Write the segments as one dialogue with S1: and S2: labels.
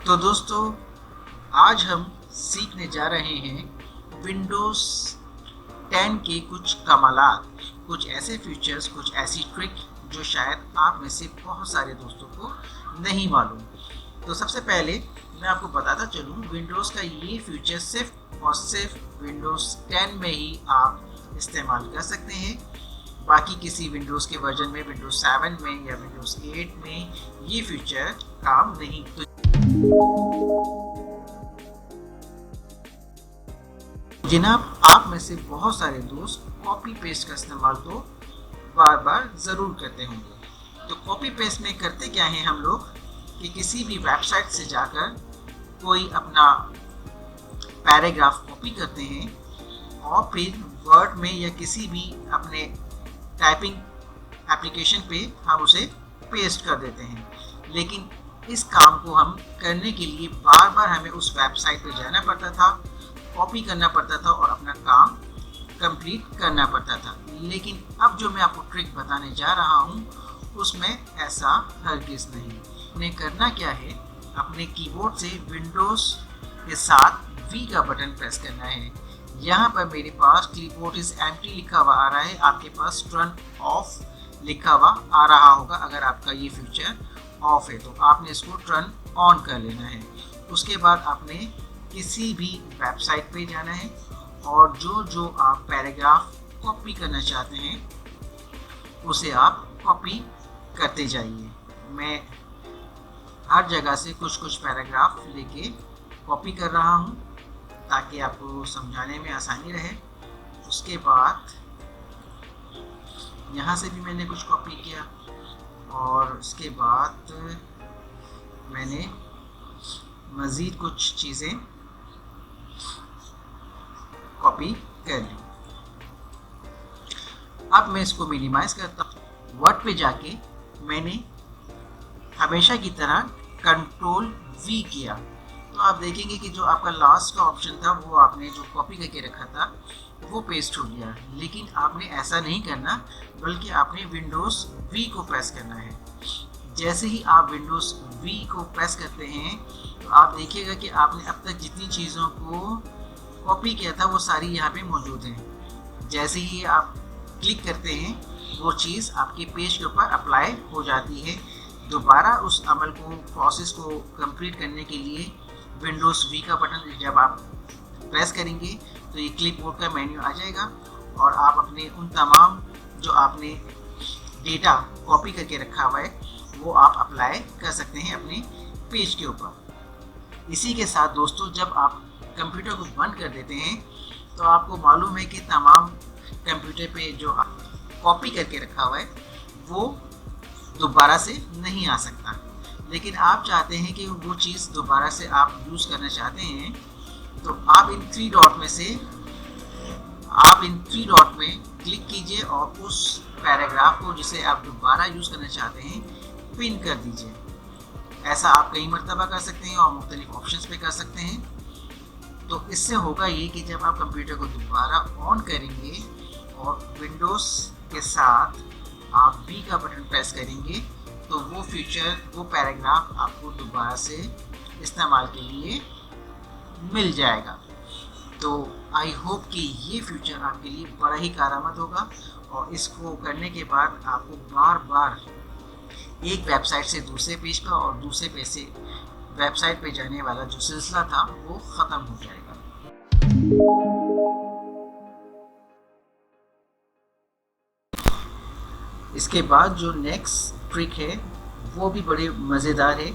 S1: तो दोस्तों, आज हम सीखने जा रहे हैं विंडोज़ 10 के कुछ कमालात, कुछ ऐसे फीचर्स, कुछ ऐसी ट्रिक जो शायद आप में से बहुत सारे दोस्तों को नहीं मालूम। तो सबसे पहले मैं आपको बताता चलूँ, विंडोज़ का ये फीचर सिर्फ और सिर्फ विंडोज़ 10 में ही आप इस्तेमाल कर सकते हैं। बाकी किसी विंडोज़ के वर्जन में, विंडोज़ 7 में या विंडोज़ 8 में ये फीचर काम नहीं। तो जनाब, आप में से बहुत सारे दोस्त कॉपी पेस्ट का इस्तेमाल तो बार बार ज़रूर करते होंगे। तो कॉपी पेस्ट में करते क्या हैं हम लोग कि किसी भी वेबसाइट से जाकर कोई अपना पैराग्राफ कॉपी करते हैं और फिर वर्ड में या किसी भी अपने टाइपिंग एप्लीकेशन पे हम उसे पेस्ट कर देते हैं। लेकिन इस काम को हम करने के लिए बार बार हमें उस वेबसाइट पे जाना पड़ता था, कॉपी करना पड़ता था और अपना काम कंप्लीट करना पड़ता था। लेकिन अब जो मैं आपको ट्रिक बताने जा रहा हूँ उसमें ऐसा हरगिज़ नहीं। उन्हें करना क्या है, अपने कीबोर्ड से विंडोज़ के साथ V का बटन प्रेस करना है। यहाँ पर मेरे पास कीबोर्ड इज एम्प्टी लिखा हुआ आ रहा है, आपके पास टर्न ऑफ लिखा हुआ आ रहा होगा। अगर आपका ये फीचर ऑफ है तो आपने इसको टर्न ऑन कर लेना है। उसके बाद आपने किसी भी वेबसाइट पे जाना है और जो आप पैराग्राफ कॉपी करना चाहते हैं उसे आप कॉपी करते जाइए। मैं हर जगह से कुछ पैराग्राफ लेके कॉपी कर रहा हूँ ताकि आपको समझाने में आसानी रहे। उसके बाद यहाँ से भी मैंने कुछ कॉपी किया और उसके बाद मैंने मज़ीद कुछ चीज़ें कॉपी कर ली। अब मैं इसको मिनिमाइज करता हूँ। वर्ड पे जाके मैंने हमेशा की तरह कंट्रोल V किया तो आप देखेंगे कि जो आपका लास्ट का ऑप्शन था वो आपने जो कॉपी करके रखा था वो पेस्ट हो गया। लेकिन आपने ऐसा नहीं करना, बल्कि आपने विंडोज़ V को प्रेस करना है। जैसे ही आप विंडोज़ V को प्रेस करते हैं तो आप देखिएगा कि आपने अब तक जितनी चीज़ों को कॉपी किया था वो सारी यहाँ पे मौजूद हैं। जैसे ही आप क्लिक करते हैं वो चीज़ आपके पेज के ऊपर अप्लाई हो जाती है। दोबारा उस अमल को, प्रोसेस को कंप्लीट करने के लिए विंडोज़ V का बटन जब आप प्रेस करेंगे तो ये क्लिपबोर्ड का मेन्यू आ जाएगा और आप अपने उन तमाम जो आपने डेटा कॉपी करके रखा हुआ है वो आप अप्लाई कर सकते हैं अपने पेज के ऊपर। इसी के साथ दोस्तों, जब आप कंप्यूटर को बंद कर देते हैं तो आपको मालूम है कि तमाम कंप्यूटर पे जो आप कॉपी करके रखा हुआ है वो दोबारा से नहीं आ सकता। लेकिन आप चाहते हैं कि वो चीज़ दोबारा से आप यूज़ करना चाहते हैं तो आप इन थ्री डॉट में क्लिक कीजिए और उस पैराग्राफ को जिसे आप दोबारा यूज़ करना चाहते हैं पिन कर दीजिए। ऐसा आप कई मरतबा कर सकते हैं और मुख्तलिफ ऑप्शंस पे कर सकते हैं। तो इससे होगा ये कि जब आप कंप्यूटर को दोबारा ऑन करेंगे और विंडोज़ के साथ आप V का बटन प्रेस करेंगे तो वो फीचर, वो पैराग्राफ आपको दोबारा से इस्तेमाल के लिए मिल जाएगा। तो आई होप कि ये फीचर आपके लिए बड़ा ही कारआमद होगा और इसको करने के बाद आपको बार बार एक वेबसाइट से दूसरे पेज पर और दूसरे पेज से वेबसाइट पे जाने वाला जो सिलसिला था वो ख़त्म हो जाएगा। इसके बाद जो नेक्स्ट ट्रिक है वो भी बड़े मज़ेदार है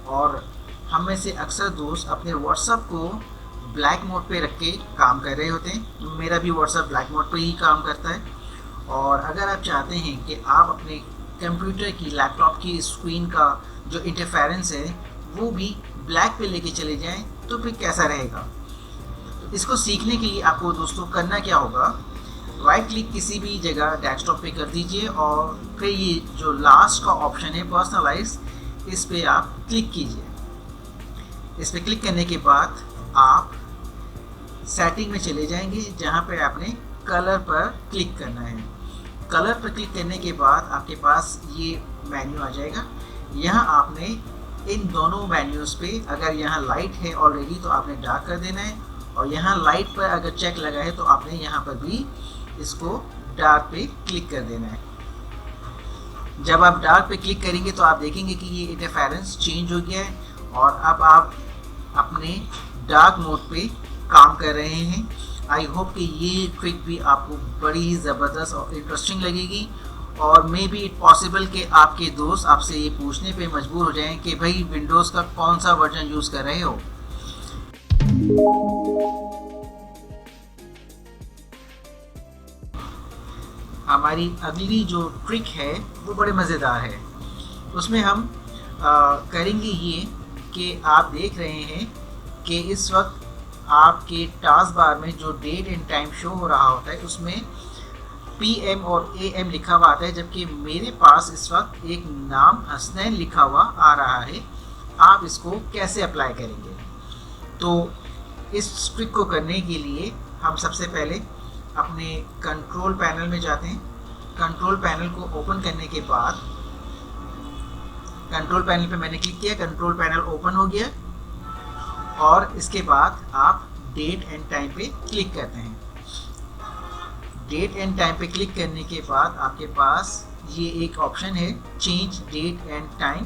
S1: और हम में से अक्सर दोस्त अपने व्हाट्सएप को ब्लैक मोड पे रख के काम कर रहे होते हैं। मेरा भी व्हाट्सएप ब्लैक मोड पे ही काम करता है। और अगर आप चाहते हैं कि आप अपने कंप्यूटर की, लैपटॉप की स्क्रीन का जो इंटरफेरेंस है वो भी ब्लैक पे लेके चले जाएं तो फिर कैसा रहेगा। तो इसको सीखने के लिए आपको दोस्तों करना क्या होगा, राइट क्लिक किसी भी जगह डेस्कटॉप पे कर दीजिए और फिर ये जो लास्ट का ऑप्शन है पर्सनलाइज, इस पे आप क्लिक कीजिए। इस पे क्लिक करने के बाद आप सेटिंग में चले जाएंगे जहाँ पे आपने कलर पर क्लिक करना है। कलर पर क्लिक करने के बाद आपके पास ये मेन्यू आ जाएगा। यहाँ आपने इन दोनों मेन्यूज पे अगर यहाँ लाइट है ऑलरेडी तो आपने डार्क कर देना है, और यहाँ लाइट पर अगर चेक लगा है तो आपने यहाँ पर भी इसको डार्क पे क्लिक कर देना है। जब आप डार्क पे क्लिक करेंगे तो आप देखेंगे कि ये इंटरफेरेंस चेंज हो गया है और अब आप अपने डार्क मोड पे काम कर रहे हैं। आई होप कि ये ट्रिक भी आपको बड़ी ही ज़बरदस्त और इंटरेस्टिंग लगेगी, और मे बी इट पॉसिबल कि आपके दोस्त आपसे ये पूछने पे मजबूर हो जाएं कि भाई विंडोज़ का कौन सा वर्जन यूज़ कर रहे हो। हमारी अगली जो ट्रिक है वो बड़े मज़ेदार है। उसमें हम करेंगे ये कि आप देख रहे हैं कि इस वक्त आपके टास्क बार में जो डेट एंड टाइम शो हो रहा होता है उसमें PM और AM लिखा हुआ आता है, जबकि मेरे पास इस वक्त एक नाम हसनैन लिखा हुआ आ रहा है। आप इसको कैसे अप्लाई करेंगे? तो इस ट्रिक को करने के लिए हम सबसे पहले अपने कंट्रोल पैनल में जाते हैं। कंट्रोल पैनल को ओपन करने के बाद कंट्रोल पैनल पे मैंने क्लिक किया, कंट्रोल पैनल ओपन हो गया, और इसके बाद आप डेट एंड टाइम पे क्लिक करते हैं। डेट एंड टाइम पे क्लिक करने के बाद आपके पास ये एक ऑप्शन है चेंज डेट एंड टाइम,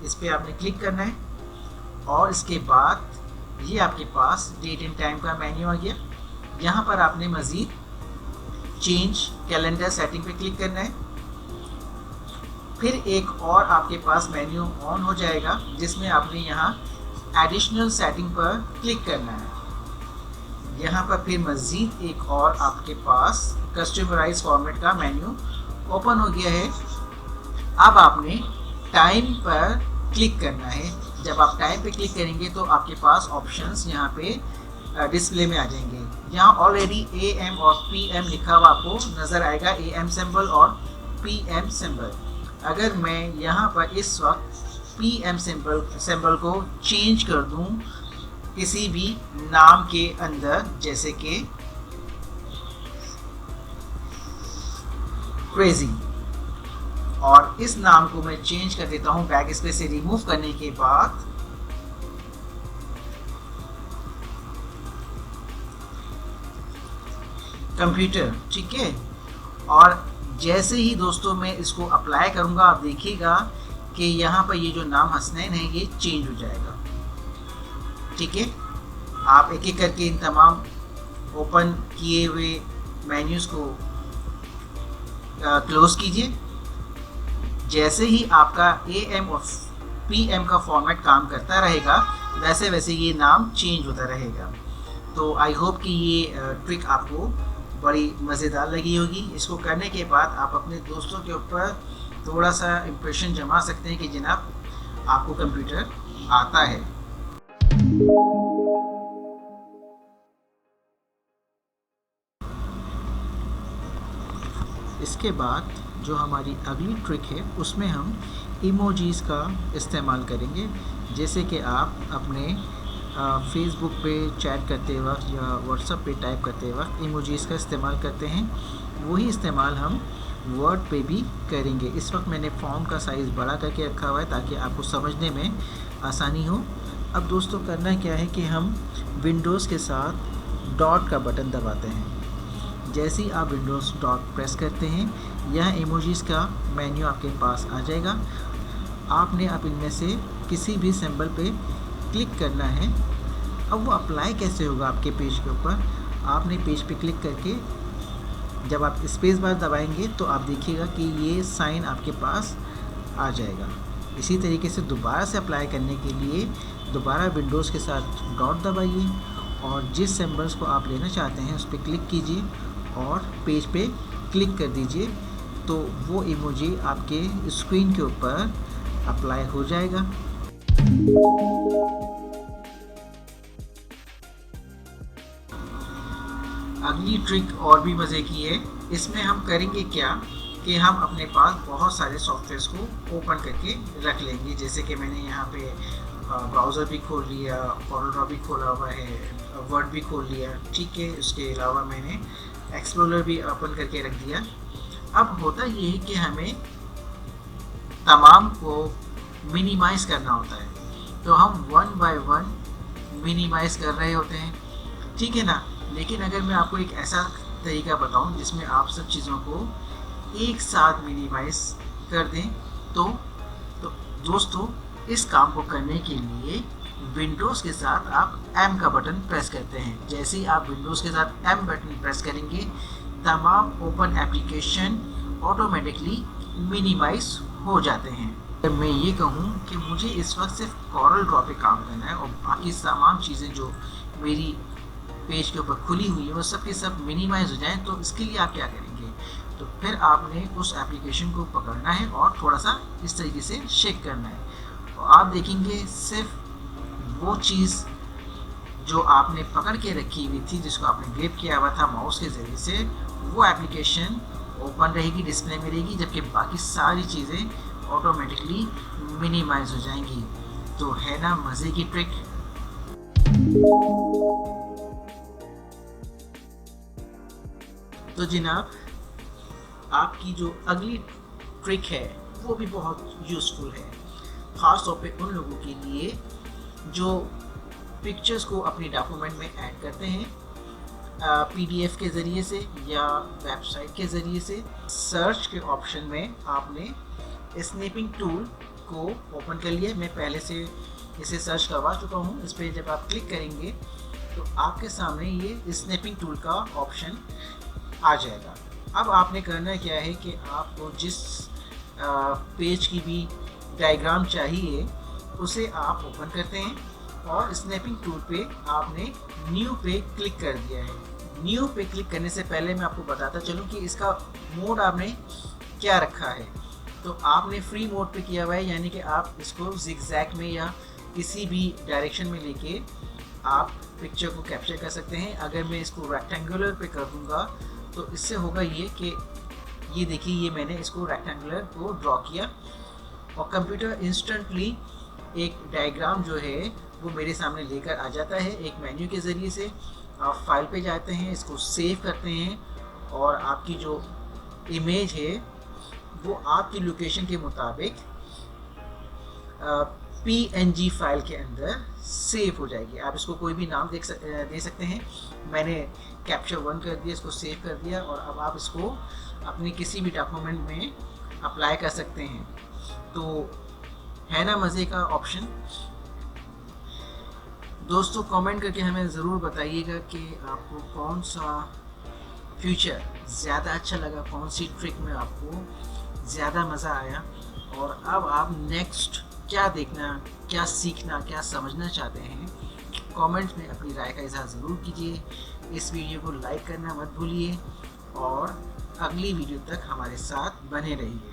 S1: इस पर आपने क्लिक करना है, और इसके बाद ये आपके पास डेट एंड टाइम का मेन्यू आ गया। यहाँ पर आपने मज़ीद चेंज कैलेंडर सेटिंग पे क्लिक करना है। फिर एक और आपके पास मेन्यू ऑन हो जाएगा जिसमें आपने यहाँ एडिशनल सेटिंग पर क्लिक करना है। यहाँ पर फिर मज़ीद एक और आपके पास कस्टमाइज फॉर्मेट का मेन्यू ओपन हो गया है। अब आपने टाइम पर क्लिक करना है। जब आप टाइम पे क्लिक करेंगे तो आपके पास ऑप्शंस यहाँ पे डिस्प्ले में आ जाएंगे। यहाँ ऑलरेडी AM और PM लिखा हुआ आपको नज़र आएगा, AM सिंबल और PM सिंबल। अगर मैं यहाँ पर इस वक्त PM सिंबल को चेंज कर दूँ किसी भी नाम के अंदर, जैसे कि क्रेजी, और इस नाम को मैं चेंज कर देता हूँ बैक स्पेस से रिमूव करने के बाद। कंप्यूटर, ठीक है। और जैसे ही दोस्तों मैं इसको अप्लाई करूँगा आप देखिएगा कि यहाँ पर ये जो नाम हसनैन है ये चेंज हो जाएगा, ठीक है। आप एक एक करके इन तमाम ओपन किए हुए मेन्यूज़ को क्लोज कीजिए। जैसे ही आपका AM और PM का फॉर्मेट काम करता रहेगा वैसे वैसे ये नाम चेंज होता रहेगा। तो आई होप कि ये ट्रिक आपको बड़ी मज़ेदार लगी होगी। इसको करने के बाद आप अपने दोस्तों के ऊपर थोड़ा सा इम्प्रेशन जमा सकते हैं कि जनाब आपको कंप्यूटर आता है। इसके बाद जो हमारी अगली ट्रिक है उसमें हम इमोजीज़ का इस्तेमाल करेंगे। जैसे कि आप अपने फेसबुक पे चैट करते वक्त या व्हाट्सएप पे टाइप करते वक्त इमोजीज़ का इस्तेमाल करते हैं, वही इस्तेमाल हम वर्ड पे भी करेंगे। इस वक्त मैंने फॉन्ट का साइज़ बड़ा करके रखा हुआ है ताकि आपको समझने में आसानी हो। अब दोस्तों करना क्या है कि हम विंडोज़ के साथ डॉट का बटन दबाते हैं। जैसे ही आप विंडोज़ डॉट प्रेस करते हैं यह इमोजीज़ का मेन्यू आपके पास आ जाएगा। आपने अब इनमें से किसी भी सिंबल पे क्लिक करना है। अब वो अप्लाई कैसे होगा आपके पेज के ऊपर? आपने पेज पे क्लिक करके जब आप स्पेस बार दबाएंगे तो आप देखिएगा कि ये साइन आपके पास आ जाएगा। इसी तरीके से दोबारा से अप्लाई करने के लिए दोबारा विंडोज़ के साथ डॉट दबाइए और जिस सिंबल्स को आप लेना चाहते हैं उस पर क्लिक कीजिए और पेज पे क्लिक कर दीजिए, तो वो इमोजी आपके स्क्रीन के ऊपर अप्लाई हो जाएगा। अगली ट्रिक और भी मज़े की है। इसमें हम करेंगे क्या कि हम अपने पास बहुत सारे सॉफ्टवेयर्स को ओपन करके रख लेंगे। जैसे कि मैंने यहाँ पे ब्राउज़र भी खोल लिया, CorelDRAW भी खोला हुआ है, वर्ड भी खोल लिया, ठीक है। उसके अलावा मैंने एक्सप्लोरर भी ओपन करके रख दिया। अब होता ये है कि हमें तमाम को मिनिमाइज़ करना होता है। तो हम वन बाय वन मिनिमाइज कर रहे होते हैं, ठीक है ना। लेकिन अगर मैं आपको एक ऐसा तरीका बताऊं जिसमें आप सब चीज़ों को एक साथ मिनिमाइज कर दें, तो दोस्तों इस काम को करने के लिए विंडोज़ के साथ आप M का बटन प्रेस करते हैं। जैसे ही आप विंडोज़ के साथ M बटन प्रेस करेंगे, तमाम ओपन एप्लीकेशन ऑटोमेटिकली मिनिमाइज हो जाते हैं। अगर मैं ये कहूँ कि मुझे इस वक्त सिर्फ कॉरल ड्रॉ पे काम करना है और बाकी तमाम चीज़ें जो मेरी पेज के ऊपर खुली हुई है वो सब के सब मिनिमाइज हो जाएं, तो इसके लिए आप क्या करेंगे? तो फिर आपने उस एप्लीकेशन को पकड़ना है और थोड़ा सा इस तरीके से शेक करना है, और आप देखेंगे सिर्फ वो चीज़ जो आपने पकड़ के रखी हुई थी, जिसको आपने ग्रिप किया हुआ था माउस के ज़रिए से, वो एप्लीकेशन ओपन रहेगी, डिस्प्ले में रहेगी, जबकि बाकी सारी चीज़ें ऑटोमेटिकली मिनिमाइज हो जाएंगी। तो है ना मज़े की ट्रिक। तो जनाब, आपकी जो अगली ट्रिक है वो भी बहुत यूज़फुल है, ख़ास तौर पे उन लोगों के लिए जो पिक्चर्स को अपने डॉक्यूमेंट में ऐड करते हैं PDF के ज़रिए से या वेबसाइट के ज़रिए से। सर्च के ऑप्शन में आपने स्नैपिंग टूल को ओपन कर लिया। मैं पहले से इसे सर्च करवा चुका हूँ। इस पर जब आप क्लिक करेंगे तो आपके सामने ये स्नैपिंग टूल का ऑप्शन आ जाएगा। अब आपने करना क्या है कि आपको जिस पेज की भी डायग्राम चाहिए उसे आप ओपन करते हैं और स्नैपिंग टूल पे आपने न्यू पे क्लिक कर दिया है। न्यू पे क्लिक करने से पहले मैं आपको बताता चलूँ कि इसका मोड आपने क्या रखा है। तो आपने फ्री मोड पे किया हुआ है, यानी कि आप इसको जिगजैग में या किसी भी डायरेक्शन में लेके आप पिक्चर को कैप्चर कर सकते हैं। अगर मैं इसको रेक्टेंगुलर पे कर दूँगा तो इससे होगा ये कि ये देखिए, ये मैंने इसको रेक्टेंगुलर को ड्रॉ किया और कंप्यूटर इंस्टेंटली एक डायग्राम जो है वो मेरे सामने लेकर आ जाता है। एक मेन्यू के ज़रिए से आप फाइल पे जाते हैं, इसको सेव करते हैं और आपकी जो इमेज है वो आपकी लोकेशन के मुताबिक PNG फाइल के अंदर सेव हो जाएगी। आप इसको कोई भी नाम दे सकते हैं। मैंने कैप्चर 1 कर दिया, इसको सेव कर दिया और अब आप इसको अपने किसी भी डॉक्यूमेंट में अप्लाई कर सकते हैं। तो है ना मज़े का ऑप्शन। दोस्तों कमेंट करके हमें ज़रूर बताइएगा कि आपको कौन सा फीचर ज़्यादा अच्छा लगा, कौन सी ट्रिक में आपको ज़्यादा मज़ा आया, और अब आप नेक्स्ट क्या देखना, क्या सीखना, क्या समझना चाहते हैं। कमेंट्स में अपनी राय का इज़हार ज़रूर कीजिए। इस वीडियो को लाइक करना मत भूलिए और अगली वीडियो तक हमारे साथ बने रहिए।